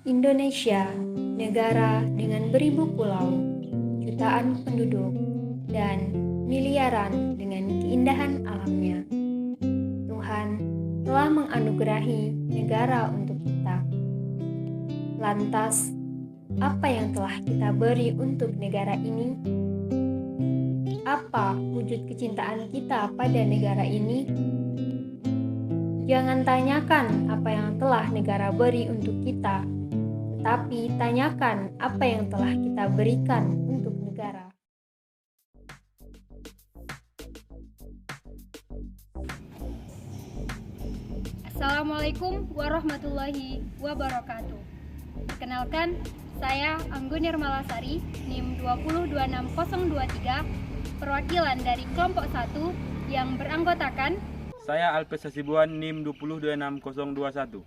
Indonesia, negara dengan beribu pulau, jutaan penduduk, dan miliaran dengan keindahan alamnya. Tuhan telah menganugerahi negara untuk kita. Lantas, apa yang telah kita beri untuk negara ini? Apa wujud kecintaan kita pada negara ini? Jangan tanyakan apa yang telah negara beri untuk kita, tetapi tanyakan apa yang telah kita berikan untuk negara. Assalamualaikum warahmatullahi wabarakatuh. Perkenalkan, saya Anggun Nirmalasari, NIM 2026023, perwakilan dari kelompok 1 yang beranggotakan Saya Alpes Hasibuan NIM 2026021.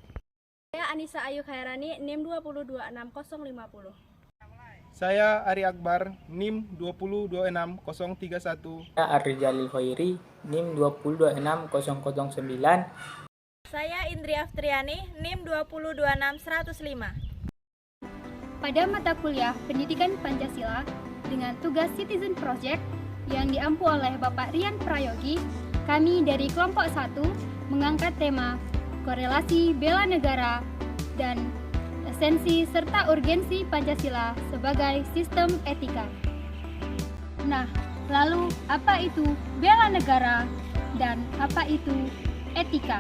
Saya Anissa Ayu Khairani, NIM 2026050. Saya Ari Akbar, NIM 2026031. Saya Arri Jalil Khairi, NIM 2026009. Saya Indri Aftriani, NIM 2026105. pada mata kuliah Pendidikan Pancasila dengan tugas Citizen Project yang diampu oleh Bapak Rian Prayogi. Kami dari kelompok 1 mengangkat tema korelasi bela negara dan esensi serta urgensi Pancasila sebagai sistem etika. Nah, lalu apa itu bela negara dan apa itu etika?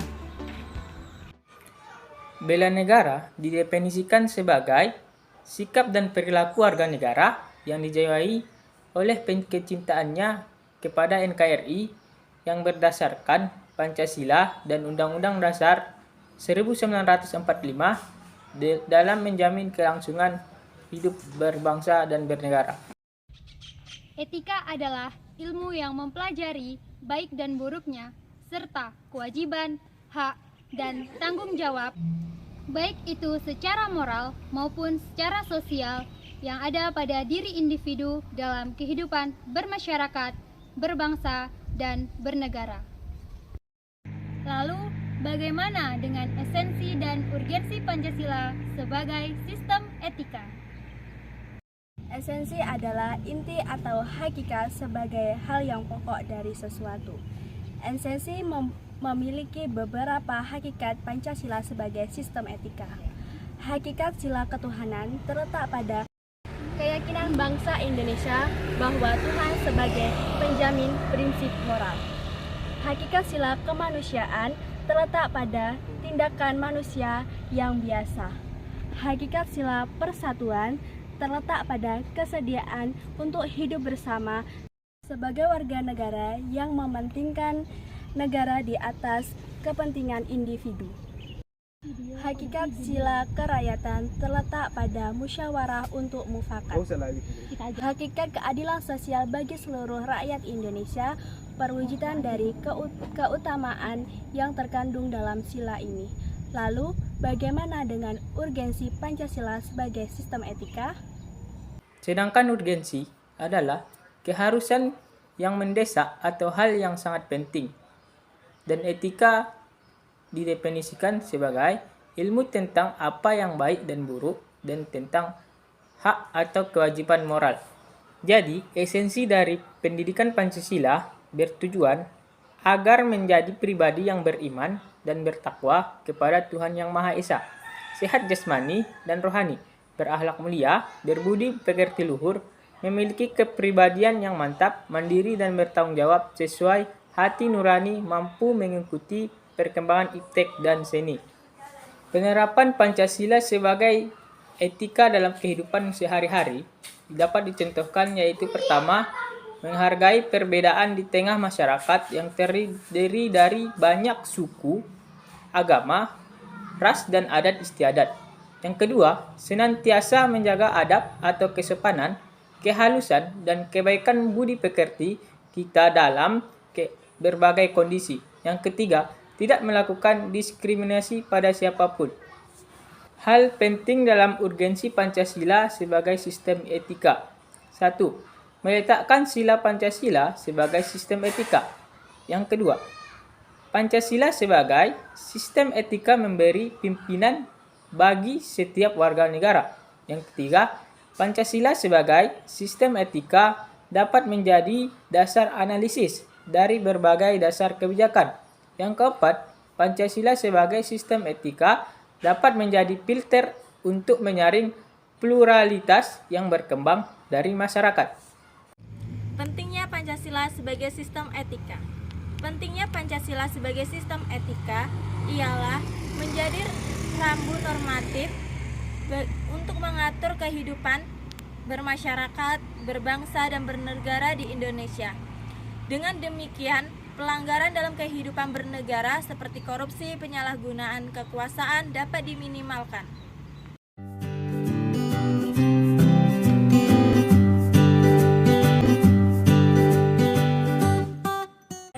Bela negara didefinisikan sebagai sikap dan perilaku warga negara yang dijiwai oleh kecintaannya kepada NKRI yang berdasarkan Pancasila dan Undang-Undang Dasar 1945 dalam menjamin kelangsungan hidup berbangsa dan bernegara. Etika adalah ilmu yang mempelajari baik dan buruknya, serta kewajiban, hak, dan tanggung jawab, baik itu secara moral maupun secara sosial yang ada pada diri individu dalam kehidupan bermasyarakat, berbangsa, dan bernegara. Lalu, bagaimana dengan esensi dan urgensi Pancasila sebagai sistem etika? Esensi adalah inti atau hakikat sebagai hal yang pokok dari sesuatu. Esensi memiliki beberapa hakikat Pancasila sebagai sistem etika. Hakikat sila ketuhanan terletak pada keyakinan bangsa Indonesia bahwa Tuhan sebagai penjamin prinsip moral. Hakikat sila kemanusiaan terletak pada tindakan manusia yang biasa. Hakikat sila persatuan terletak pada kesediaan untuk hidup bersama sebagai warga negara yang mementingkan negara di atas kepentingan individu. Hakikat sila kerakyatan terletak pada musyawarah untuk mufakat. Hakikat keadilan sosial bagi seluruh rakyat Indonesia, perwujudan dari keutamaan yang terkandung dalam sila ini. Lalu, bagaimana dengan urgensi Pancasila sebagai sistem etika? Sedangkan urgensi adalah keharusan yang mendesak atau hal yang sangat penting. Dan etika didefinisikan sebagai ilmu tentang apa yang baik dan buruk dan tentang hak atau kewajiban moral. Jadi, esensi dari pendidikan Pancasila bertujuan agar menjadi pribadi yang beriman dan bertakwa kepada Tuhan Yang Maha Esa, sehat jasmani dan rohani, berakhlak mulia, berbudi pekerti luhur, memiliki kepribadian yang mantap, mandiri dan bertanggung jawab sesuai hati nurani, mampu mengikuti perkembangan iptek dan seni. Penerapan Pancasila sebagai etika dalam kehidupan sehari-hari dapat dicontohkan yaitu pertama, menghargai perbedaan di tengah masyarakat yang terdiri dari banyak suku, agama, ras dan adat istiadat. Yang kedua, senantiasa menjaga adab atau kesopanan, kehalusan dan kebaikan budi pekerti kita dalam berbagai kondisi. Yang ketiga, tidak melakukan diskriminasi pada siapapun. Hal penting dalam urgensi Pancasila sebagai sistem etika. 1. Meletakkan sila Pancasila sebagai sistem etika. Yang kedua, Pancasila sebagai sistem etika memberi pimpinan bagi setiap warga negara. Yang ketiga, Pancasila sebagai sistem etika dapat menjadi dasar analisis dari berbagai dasar kebijakan. Yang keempat, Pancasila sebagai sistem etika dapat menjadi filter untuk menyaring pluralitas yang berkembang dari masyarakat. Pentingnya Pancasila sebagai sistem etika. Pentingnya Pancasila sebagai sistem etika ialah menjadi rambu normatif untuk mengatur kehidupan bermasyarakat, berbangsa, dan bernegara di Indonesia. Dengan demikian, pelanggaran dalam kehidupan bernegara seperti korupsi, penyalahgunaan kekuasaan dapat diminimalkan.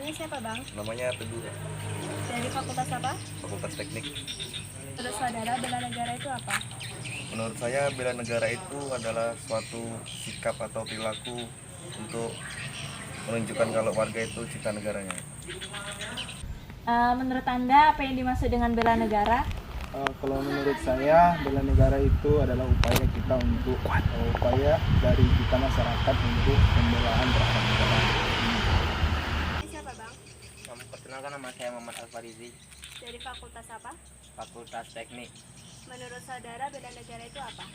Siapa bang? Namanya Teguh, Dari fakultas apa? Fakultas Teknik. Menurut saudara bela negara itu apa? Menurut saya bela negara itu adalah suatu sikap atau perilaku untuk menunjukkan kalau warga itu cinta negaranya. Menurut Anda, apa yang dimaksud dengan bela negara? Kalau menurut saya bela negara itu adalah upaya kita untuk upaya dari kita masyarakat untuk pembelaan terhadap negara. Siapa bang? Perkenalkan, nama saya Muhammad Alfarizi, Dari fakultas apa? Fakultas Teknik. Menurut saudara bela negara itu apa?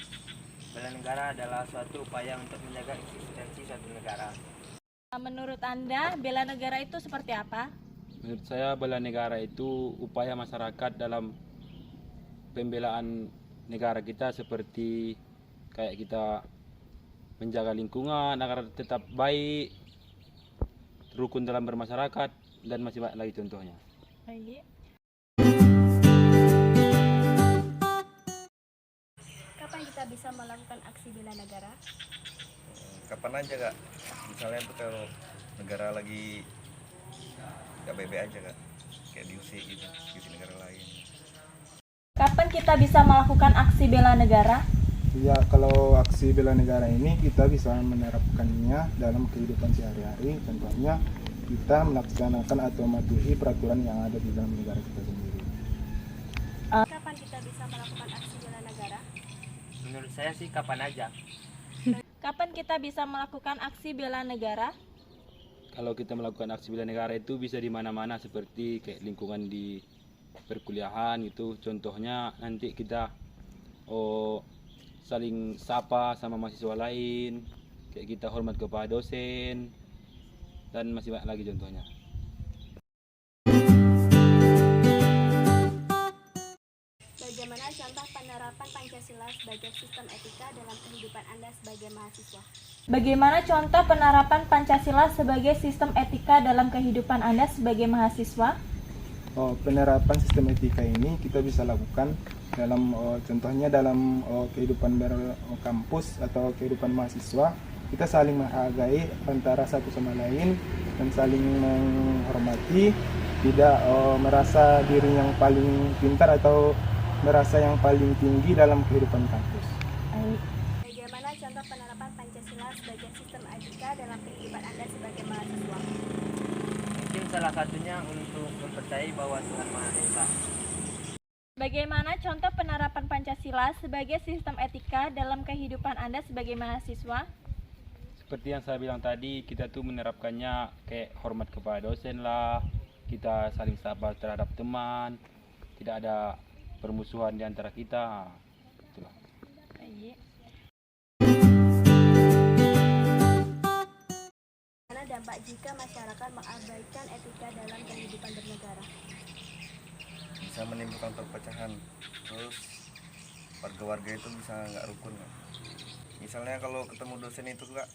Bela negara adalah suatu upaya untuk menjaga eksistensi suatu negara. Menurut Anda, bela negara itu seperti apa? Menurut saya bela negara itu upaya masyarakat dalam pembelaan negara kita, seperti kayak kita menjaga lingkungan agar tetap baik, rukun dalam bermasyarakat, dan masih banyak lagi contohnya. Baik. Kapan kita bisa melakukan aksi bela negara? Kapan aja kak, misalnya tuh kalau negara lagi gak baik-baik aja kak, kayak diusir gitu, diusir negara lain. Kapan kita bisa melakukan aksi bela negara? Ya, kalau aksi bela negara ini kita bisa menerapkannya dalam kehidupan sehari-hari. Contohnya kita melaksanakan atau mematuhi peraturan yang ada di dalam negara kita sendiri. Kapan kita bisa melakukan aksi bela negara? Menurut saya sih kapan aja. Kapan kita bisa melakukan aksi bela negara? Kalau kita melakukan aksi bela negara itu bisa di mana-mana, seperti kayak lingkungan di perkuliahan itu. Contohnya nanti kita saling sapa sama mahasiswa lain, kayak kita hormat kepada dosen, dan masih banyak lagi contohnya. Bagaimana contoh penerapan Pancasila sebagai sistem etika dalam kehidupan Anda sebagai mahasiswa? Bagaimana contoh penerapan Pancasila sebagai sistem etika dalam kehidupan Anda sebagai mahasiswa? Penerapan sistem etika ini kita bisa lakukan dalam contohnya dalam kehidupan berkampus atau kehidupan mahasiswa. Kita saling menghargai antara satu sama lain dan saling menghormati, tidak merasa diri yang paling pintar atau merasa yang paling tinggi dalam kehidupan kampus. Bagaimana contoh penerapan Pancasila sebagai sistem etika dalam kehidupan Anda sebagai mahasiswa? Mungkin salah satunya untuk mempercayai bahwa Tuhan Maha Esa. Bagaimana contoh penerapan Pancasila sebagai sistem etika dalam kehidupan Anda sebagai mahasiswa? Seperti yang saya bilang tadi, kita tuh menerapkannya kayak hormat kepada dosen lah, kita saling sabar terhadap teman, tidak ada permusuhan di antara kita. Itulah. Mana dampak jika masyarakat mengabaikan etika dalam kehidupan bernegara? Bisa menimbulkan perpecahan, terus warga-warga itu bisa nggak rukun kak. Misalnya kalau ketemu dosen itu kak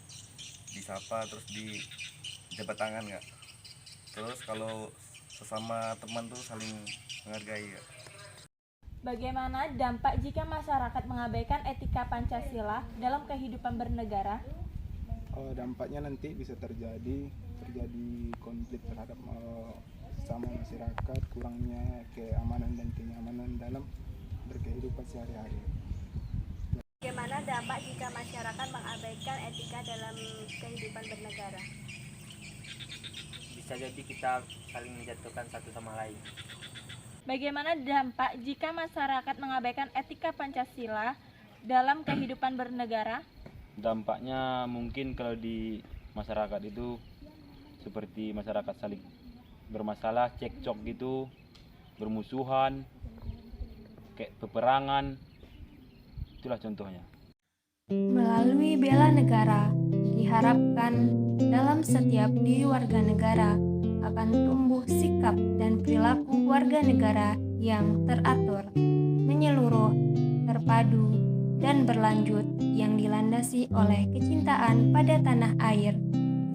disapa terus dijabat tangan kak, terus kalau sesama teman tuh saling menghargai kak. Bagaimana dampak jika masyarakat mengabaikan etika Pancasila dalam kehidupan bernegara? Dampaknya nanti bisa terjadi konflik terhadap sama masyarakat, kurangnya keamanan dan kenyamanan dalam berkehidupan sehari-hari. Bagaimana dampak jika masyarakat mengabaikan etika dalam kehidupan bernegara? Bisa jadi kita saling menjatuhkan satu sama lain. Bagaimana dampak jika masyarakat mengabaikan etika Pancasila dalam kehidupan bernegara? Dampaknya mungkin kalau di masyarakat itu seperti masyarakat saling bermasalah, cekcok gitu, bermusuhan, kayak peperangan, itulah contohnya. Melalui bela negara, diharapkan dalam setiap diri warga negara akan tumbuh sikap dan perilaku warga negara yang teratur, menyeluruh, terpadu, dan berlanjut yang dilandasi oleh kecintaan pada tanah air,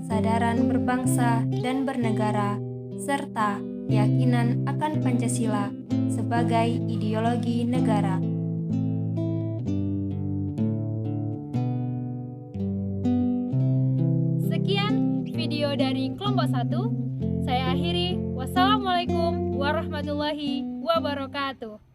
kesadaran berbangsa dan bernegara, serta keyakinan akan Pancasila sebagai ideologi negara. Sekian video dari kelompok 1. Saya akhiri. Wassalamualaikum warahmatullahi wabarakatuh.